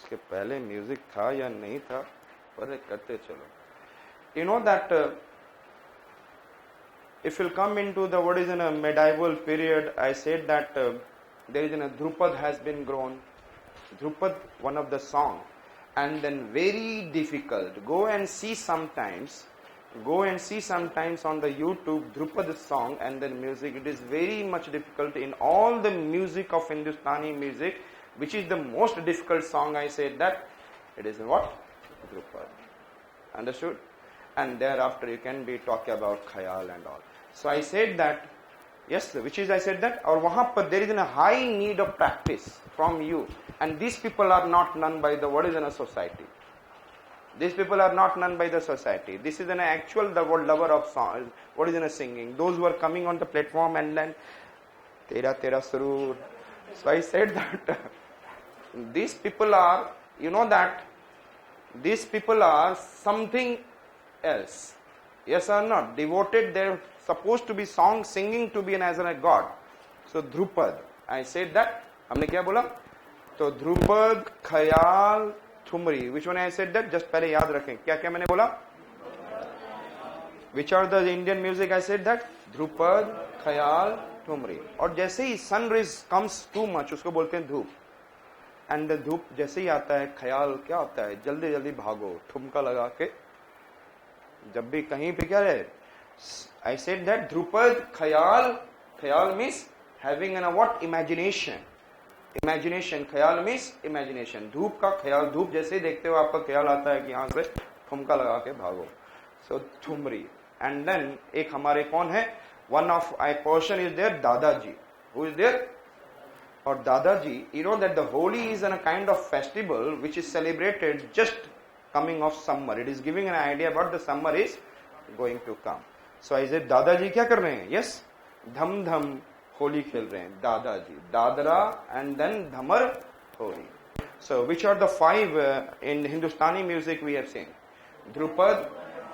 उसके पहले म्यूजिक था या नहीं था, पर करते चलो. You know that if you'll come into the what is in a medieval period, I said that there is a Drupad has been grown. Drupad, one of the song, and then very difficult. Go and see sometimes on the YouTube Drupad song and then music. It is very much difficult in all the music of Hindustani music. Which is the most difficult song? I said that it is what? Drupad. Understood? And thereafter you can be talking about Khayal and all. So I said that, yes, which is I said that, or wahan par there is a high need of practice from you. And these people are not known by the what is in a society. These people are not known by the society. This is an actual the word lover of song. What is in a singing? Those who are coming on the platform and then Tera Surur. So I said that these people are, you know that these people are something else. Yes or not? Devoted, they're supposed to be song singing to be an as a god. So Drupad. I said that. हमने क्या बोला? तो ध्रुपद, खयाल, thumri. Which one I said that? Just पहले याद रखें. क्या क्या मैंने बोला? Which are the Indian music? I said that. Dhrupad, खयाल, ठुमरी. और जैसे ही sun rays comes too much, उसको बोलते हैं धूप. And the धूप जैसे ही आता है, खयाल क्या होता है? जल्दी जल्दी भागो, ठुमका लगा के. जब भी कहीं पे क्या है? I said that ध्रुपद, खयाल means having a what? Imagination. Imagination, ख्याल means imagination. धूप का ख्याल, धूप जैसे ही देखते हो आपका ख्याल आता है कि यहाँ से ठुमका लगा के भागो. So ठुमरी. And then एक हमारे कौन है? One of a person is there, Dadaji. Who is there? Or Dadaji, you know that the Holi is a kind of festival which is celebrated just coming of summer. It is giving an idea about the summer is going to come. So I said, Dadaji क्या कर रहे हैं? Yes, धम धम होली खेल रहे हैं. दादाजी, Dadra and then dhamar holi. So which are the five in Hindustani music we have seen? Drupad,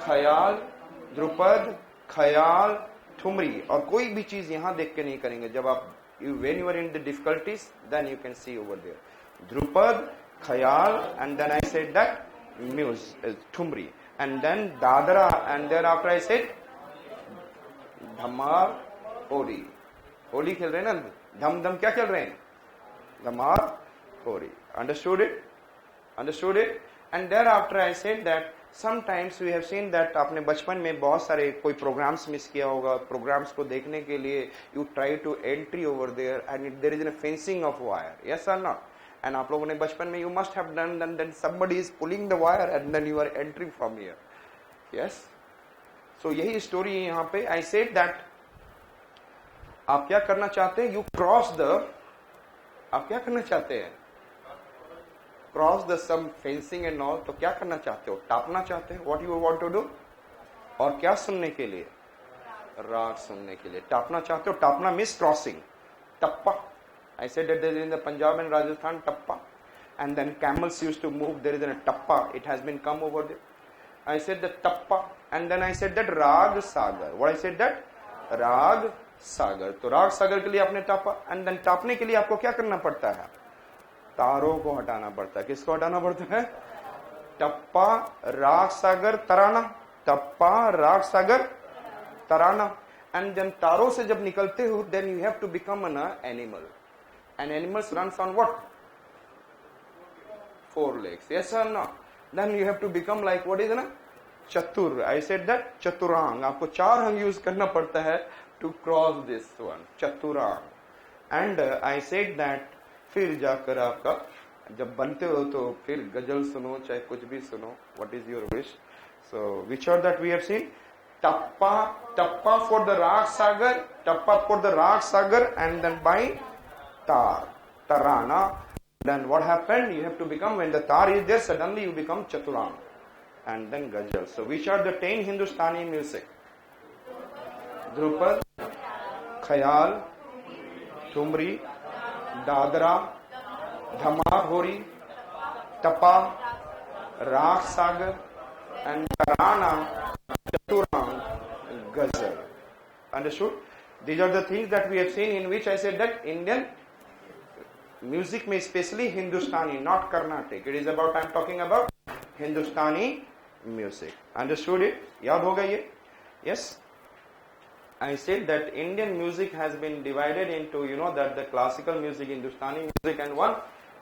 khayal, thumri. और कोई भी चीज यहाँ देख के नहीं करेंगे. जब आप when you are in the difficulties, then you can see over there. Drupad, khayal, and then I said that muse, thumri, and then dadra, and thereafter I said dhamar holi. Holi खेल रहे हैं ना, धम धम क्या खेल रहे हैं? Dhamar Holi. Understood it? And thereafter I said that sometimes we have seen that आपने बचपन में बहुत सारे कोई programs miss किया होगा. Programs को देखने के लिए you try to entry over there and there is a fencing of wire. Yes or not? And आप लोगों ने बचपन में you must have done, and then somebody is pulling the wire and then you are entering from here. Yes? So यही story है यहाँ पे. I said that आप क्या करना चाहते हैं? यू क्रॉस द, आप क्या करना चाहते हैं? Cross the some fencing and all. तो क्या करना चाहते हो? टापना चाहते हैं? What you want to do? और क्या सुनने के लिए? राग सुनने के लिए टापना चाहते हो. टापना means crossing. Tappa. I said that there in the Punjab and Rajasthan tappa, and then camels used to move. There is a tappa. It has been come over there. I said that tappa, and then I said that raag Sagar. What I said that? Raag Sagar. तो राग सागर के लिए आपने टापा, and then टापने के लिए आपको क्या करना पड़ता है? तारों को हटाना पड़ता है. किसको हटाना पड़ता है? टप्पा, राग सागर, तराना. टप्पा, राग सागर, तराना. एंड देन तारों से जब निकलते हो, then you have to become an animal. An animals runs on what? 4 legs. Yes or no? Then you have to become like what is ना? चतुर. I said that चतुरांग. आपको 4 अंग यूज करना पड़ता है to cross this one. चतुरांग. And I said that फिर जाकर आपका जब बनते हो तो फिर गजल सुनो, चाहे कुछ भी सुनो. What is your wish? So which are that we have seen? Tappa for the Rag Sagar, and then by Tarana. Then what happened? You have to become, when the tar is there, suddenly you become Chaturang. And then Gajal. So which are the 10 Hindustani music? Drupad, Khayal, Tumri, Dadra, Dhamar Hori, Tapa, Rag Sagar, and Tarana, Chaturang, Gazal. Understood? These are the things that we have seen, in which I said that Indian Music में especially Hindustani, not Carnatic. It is about, I'm talking about Hindustani music. Understood it? याद होगा ये? Yes. I said that Indian music has been divided into, you know, that the classical music, Hindustani music, and one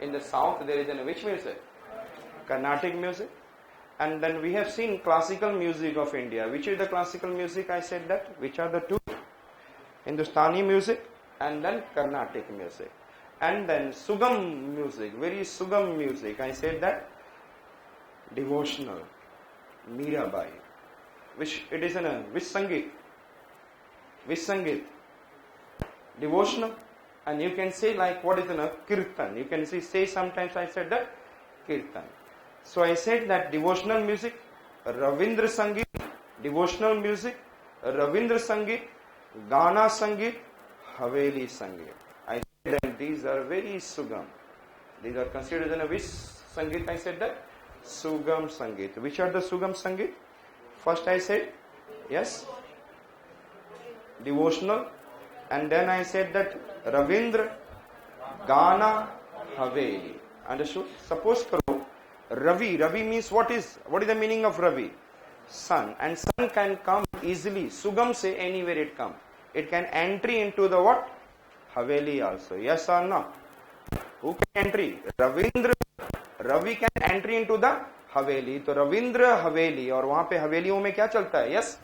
in the south there is an which music? Carnatic music. And then we have seen classical music of India. Which is the classical music? I said that. Which are the two? Hindustani music and then Carnatic music. And then Sugam music, very Sugam music. I said that devotional, Mirabai. Which it is in a which Sangeet? Which Sangeet? Devotional. And you can say like what is in a Kirtan. You can say sometimes I said that Kirtan. So I said that devotional music, Ravindra Sangeet, devotional music, Ravindra Sangeet, Gana Sangeet, Haveli Sangeet. I said that these are very Sugam. These are considered in a which Sangeet? I said that Sugam Sangeet. Which are the Sugam Sangeet? First I said, yes, devotional. And then I said that Ravindra, Gana, Haveli. Understood? Suppose karo, Ravi. Ravi means what is the meaning of Ravi? Sun. And sun can come easily. Sugam say anywhere it come. It can entry into the what? Haveli also. Yes or no? Who can entry? Ravindra. Ravi can entry into the Haveli. तो रविंद्र हवेली और वहां पे हवेलियों में क्या चलता है? Yes,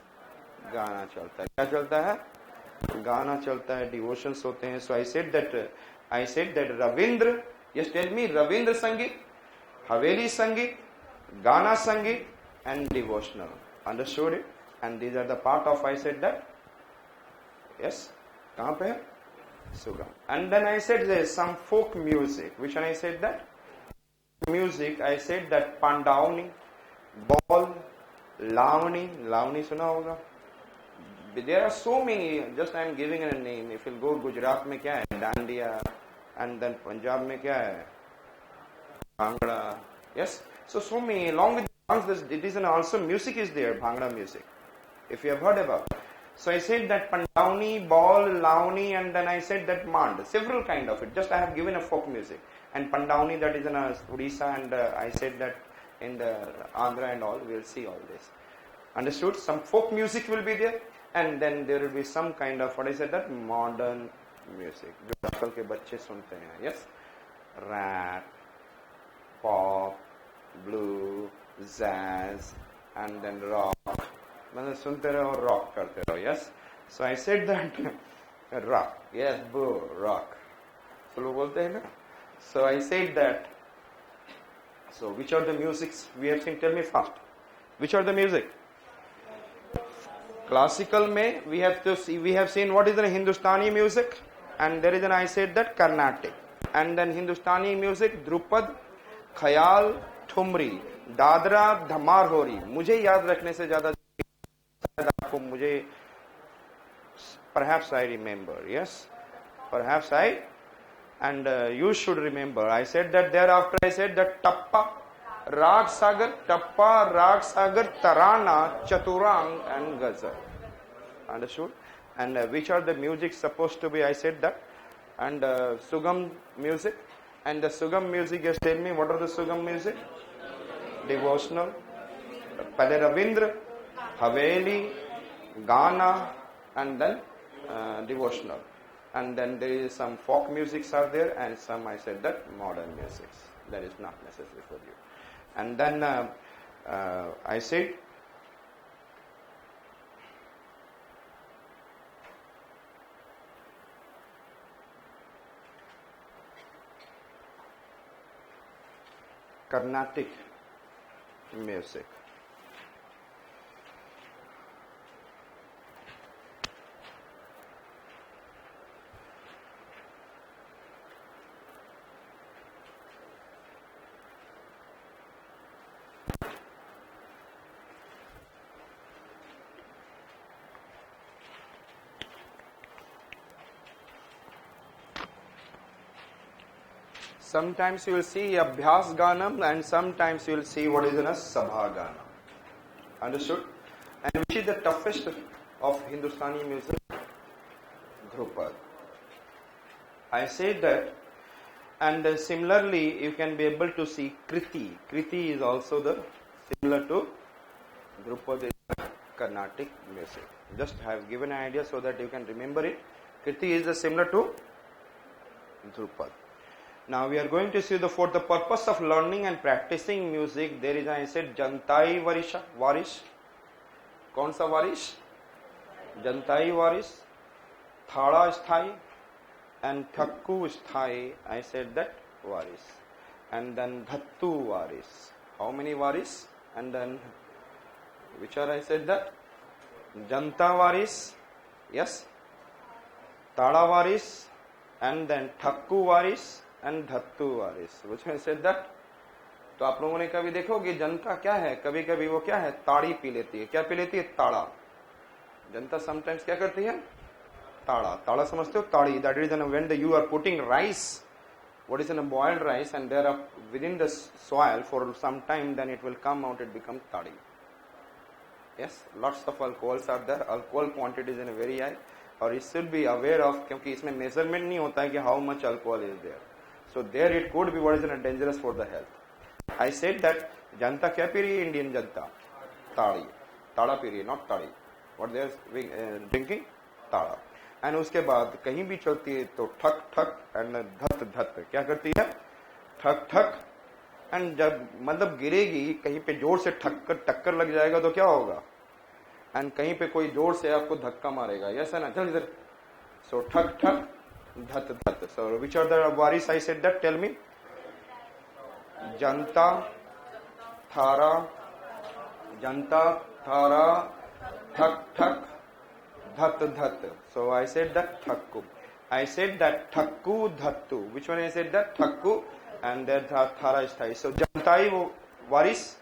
गाना चलता है. क्या चलता है? गाना चलता है. डिवोशंस होते हैं. So I said that Ravindra. Yes, tell me Ravindra Sangeet, Haveli Sangeet, Gana Sangeet, and devotional. Understood it? And these are the part of, I said that. Yes. कहाँ पे है? Sugam. And then I said there is some folk music. Which one I said that? Music, I said that Pandauni, Ball, Lavani. Lavani सुना होगा? There are so many. Just I am giving a name. If you go Gujarat में क्या है? Dandiya. And then Punjab में क्या है? Bhangra. Yes. So many. Along with dance, it is also music is there. Bhangra music. If you have heard about. So I said that Pandauni, Ball, Lavani, and then I said that Mand. Several kind of it. Just I have given a folk music. And Pandauni, that is in Odisha, and I said that in the Andhra and all. We will see all this. Understood? Some folk music will be there. And then there will be some kind of, what I said that, modern music. जो आजकल के बच्चे सुनते हैं. Yes? Rap, pop, blue, jazz, and then rock. मतलब सुनते रहो और rock करते रहो. Yes? So I said that rock. Yes, boo, rock. तो लोग बोलते हैं ना. So I said that. So which are the musics we have seen? Tell me fast. Which are the music? Classical में we have seen what is the Hindustani music, and there is an, I said that, Carnatic. And then Hindustani music, Drupad, Khayal, Thumri, Dadra, Dhamar Hori. मुझे याद रखने से ज़्यादा आपको मुझे, perhaps I remember. Yes, perhaps I, and you should remember. I said that thereafter. I said that Tappa, Rag Sagar, Tarana, Chaturang, and Ghazal. Understood? And which are the music supposed to be? I said that. And Sugam music. And the Sugam music, just tell me what are the Sugam music? Devotional. Pale Ravindra, Haveli, Gana, and then devotional. And then there is some folk musics are there, and some, I said that, modern musics. That is not necessary for you. And then I said Carnatic music. Sometimes you will see Abhyas Ganam, and sometimes you will see what is in a Sabha Ganam. Understood? And which is the toughest of Hindustani music? Dhrupad. I said that And similarly, you can be able to see Kriti. Kriti is also the similar to Drupad Carnatic music. Just have given an idea so that you can remember it. Kriti is similar to Drupad. Now we are going to see for the purpose of learning and practicing music, there is, I said, Jantai Varisha, Varish. कौन सा वारिश? जनताई वारिश, थाड़ा स्थाई, and thakku sthai. I said that varis. And then dhattu varis. How many varis? And then which are I said that? Janta varis, yes. Tada varis, and then thakku varis and dhattu varis. Which I said that? तो आप लोगों ने कभी देखोगे जनता क्या है, कभी कभी वो क्या है, ताड़ी पी लेती है. क्या पी लेती है? ताड़ा. जनता समटाइम्स क्या करती है? ताड़ा. ताड़ा समझते हो? ताड़ी. That is when you are putting rice, what is in a boiled rice, and there are within the soil for some time, then it will come out, it becomes tadi. Yes, lots of alcohols are there. Alcohol quantities in a very high, और it should be aware of, क्योंकि इसमें measurement नहीं होता है कि how much alcohol is there. So there it could be what is dangerous for the health. I said that जनता क्या P रही है? इंडियन जनता ताड़ी, ताड़ा पी रही है, नॉट ताड़ी. What they are drinking? ताड़ा. एंड उसके बाद कहीं भी चलती है तो ठक ठक एंड धत धत. क्या करती है? ठक ठक. एंड जब मतलब गिरेगी कहीं पे जोर से टक्कर लग जाएगा तो क्या होगा? एंड कहीं पे कोई जोर से आपको धक्का मारेगा. यस है ना? चल इधर. सो ठक thak dhat dhat. So which are the waris? I said that. Tell me. जनता थारा, जनता थारा, ठक ठक dhat dhat. So I said that thakku. I said that thakku dhattu. Which one I said that? Thakku and then thara is thai. So jantai varis.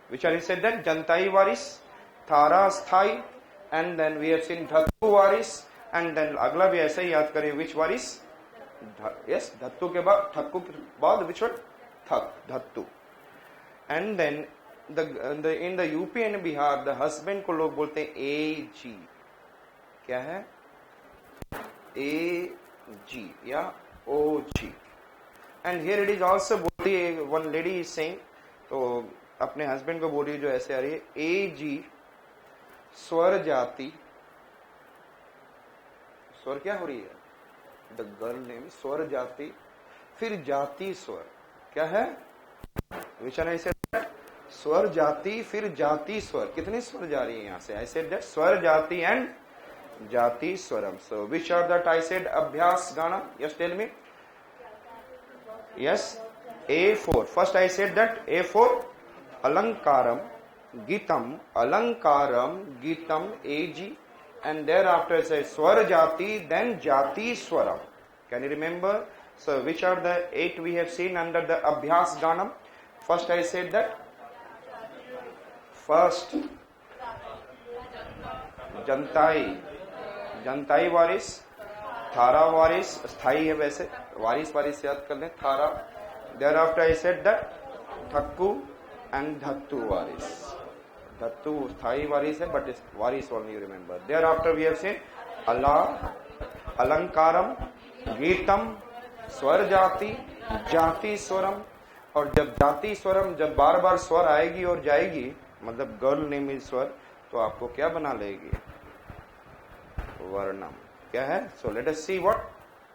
Which one I said that? Jantai varis, thara sthai, and then we have seen dhattu varis, and then अगला भी ऐसे ही याद करें. Which varis? Yes, dhattu के बाद, thakku के बाद which one? Thak, dhattu. And then in the UP and Bihar, the husband को लोग बोलते हैं AG. क्या है? AG या OG. And here it is also बोलती है, one lady is saying, तो अपने हस्बैंड को बोल रही है जो ऐसे आ रही है, AG स्वर जाति. स्वर क्या हो रही है? द गर्ल नेम स्वर जाति, फिर जाति स्वर. क्या है? विचन ऐसे स्वर जाति फिर जाति स्वर. कितने स्वर जा रही है यहां से? आई सेड दैट स्वर जाति and Jati Swaram. So which are that I said Abhyas Gana? Yes, tell me. Yes, A4. First I said that A4 Alankaram Gitam, Alankaram Gitam AG, and thereafter I say Swar Jati, then Jati Swaram. Can you remember? So which are the 8 we have seen under the Abhyas Ganam? First I said that first Jantai, जनताई वारिस, थारा वारिस, स्थाई है वैसे, वारिस वारिस याद कर लें, थारा. Thereafter I said that thakku and dhattu waris. Dhattu sthai waris है but waris only you remember. Thereafter we have seen अला, अलंकारम, गीतम, स्वर जाति, जाति स्वरम. और जब जाति स्वरम, जब बार बार स्वर आएगी और जाएगी, मतलब गर्ल नेम इज स्वर, तो आपको क्या बना लेगी? Varnam. क्या है? So let us see what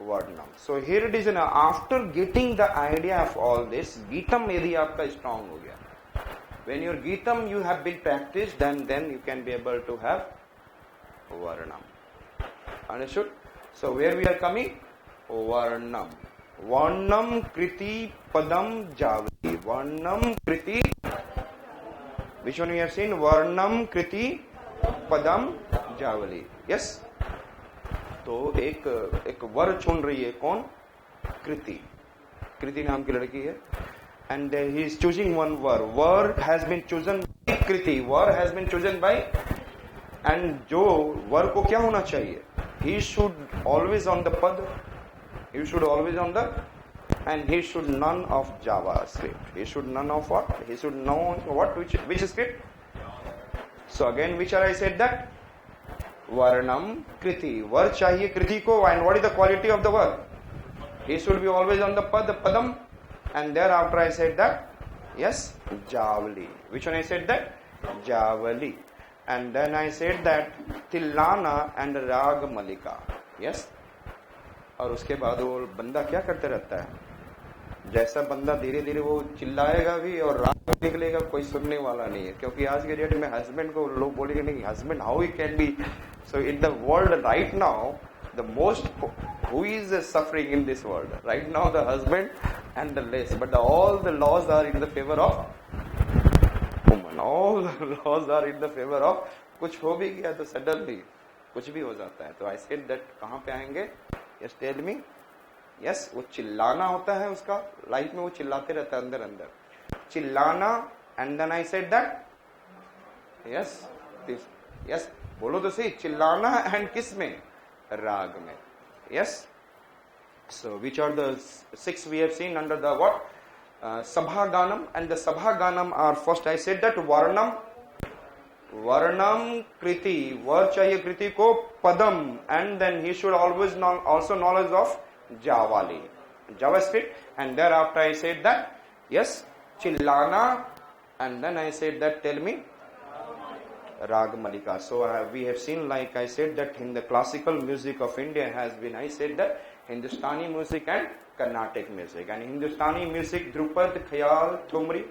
Varnam. So here it is. After getting the idea of all this, Geetam यदि आपका strong हो गया, when your Geetam you have been practiced, then you can be able to have Varnam. Understood? So where we are coming? Varnam. Varnam Kriti Padam Javali. Varnam Kriti. Which one we have seen? Varnam Kriti Padam Javali. Yes. तो एक वर चुन रही है. कौन? कृति. कृति नाम की लड़की है. And he is choosing one वर. वर has been chosen by Kriti. वर has been chosen by. And जो वर को क्या होना चाहिए? He should always on the पद. He should always on the, and he should none of Java script. He should none of what? He should know what, which script. So again which are I said that वर्णम कृति. वर चाहिए कृति को. And what is the quality of the were? He should be always on the padam. And thereafter I said that, yes, javali. Which one I said that? Javali. And then I said that Tillana and Rag Malika. Yes. और उसके बाद वो बंदा क्या करते रहता है, जैसा बंदा धीरे धीरे वो चिल्लाएगा भी और राग निकलेगा, कोई सुनने वाला नहीं है. क्योंकि आज के डेट में हस्बैंड को लोग बोलेंगे नहीं, husband how he can be. So in the world right now the most who is suffering in this world right now, the husband and the less, but all the laws are in the favor of woman. All the laws are in the favor of. कुछ हो भी गया तो suddenly कुछ भी हो जाता है. तो I said that कहाँ पे आएंगे? Yes, tell me. Yes, वो चिल्लाना होता है उसका लाइफ में, वो चिल्लाते रहता है अंदर अंदर, चिल्लाना. And then I said that, yes, yes, बोलो तो सही, चिल्लाना and किस में? Rag mein. Yes. So which are the 6 we have seen under the what? Sabha Ganam. And the Sabha Ganam are, first I said that Varnam Kriti. Var chahiye Kriti ko Padam. And then he should always also knowledge of Javali, JavaScript. And thereafter I said that, yes, Chillana. And then I said that, tell me, Rag Malika. So we have seen, like I said, that in the classical music of India has been, I said that Hindustani music and Carnatic music. And Hindustani music, Drupad, Khayal, Thumri,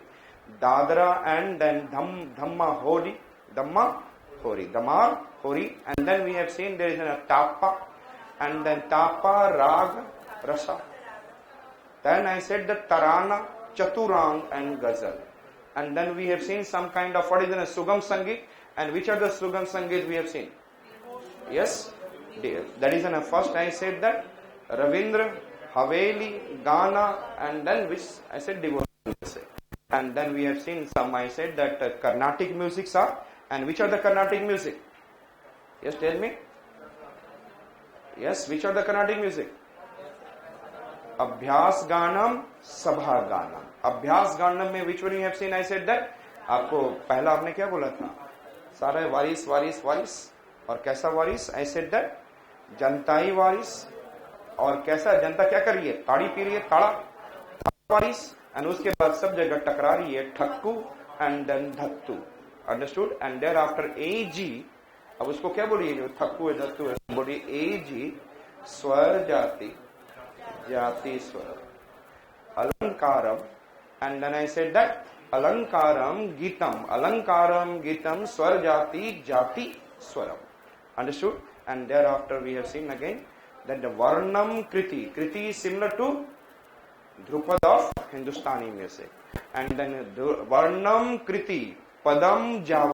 Dadra, and then Dhamma Hori, Damar, Hori. And then we have seen there is a Tapa, and then Tapa, Rag, Rasa. Then I said that Tarana, Chaturang, and Ghazal. And then we have seen some kind of, what is in a Sugam Sangeet. And which are the Sugam Sangeet we have seen? Yes, that is in first I said that Ravindra, Haveli, Gana, and then which I said devotional music. And then we have seen some, I said that Carnatic musics are. And which are the Carnatic music? Yes, tell me. Yes, which are the Carnatic music? Abhyas Ganam, Sabha Ganam. Abhyas Ganam में which one you have seen? I said that. आपको पहला आपने क्या बोला था? सारा वारिस वारिस वारिस. और कैसा वारिस? I said that जनताई वारिस. और कैसा जनता क्या कर रही है? ताड़ी पी रही है, ताड़ा वारिस. एंड उसके बाद सब जगह टकरा रही है, ठक्कू एंड देन धत्तू. अंडरस्टूड. एंड देयर आफ्टर एजी. अब उसको क्या बोलिए जो ठक्कू है, धत्तू है, बोलिए एजी स्वर जाति, जाति स्वर, अलंकारम. And then I said that Alankaram Gitam Swar Jati Jati Swaram. Understood? And thereafter we have seen again that the Varnam Kriti. Kriti is similar to Drupad of Hindustani music. And then Varnam Kriti Padam Jav.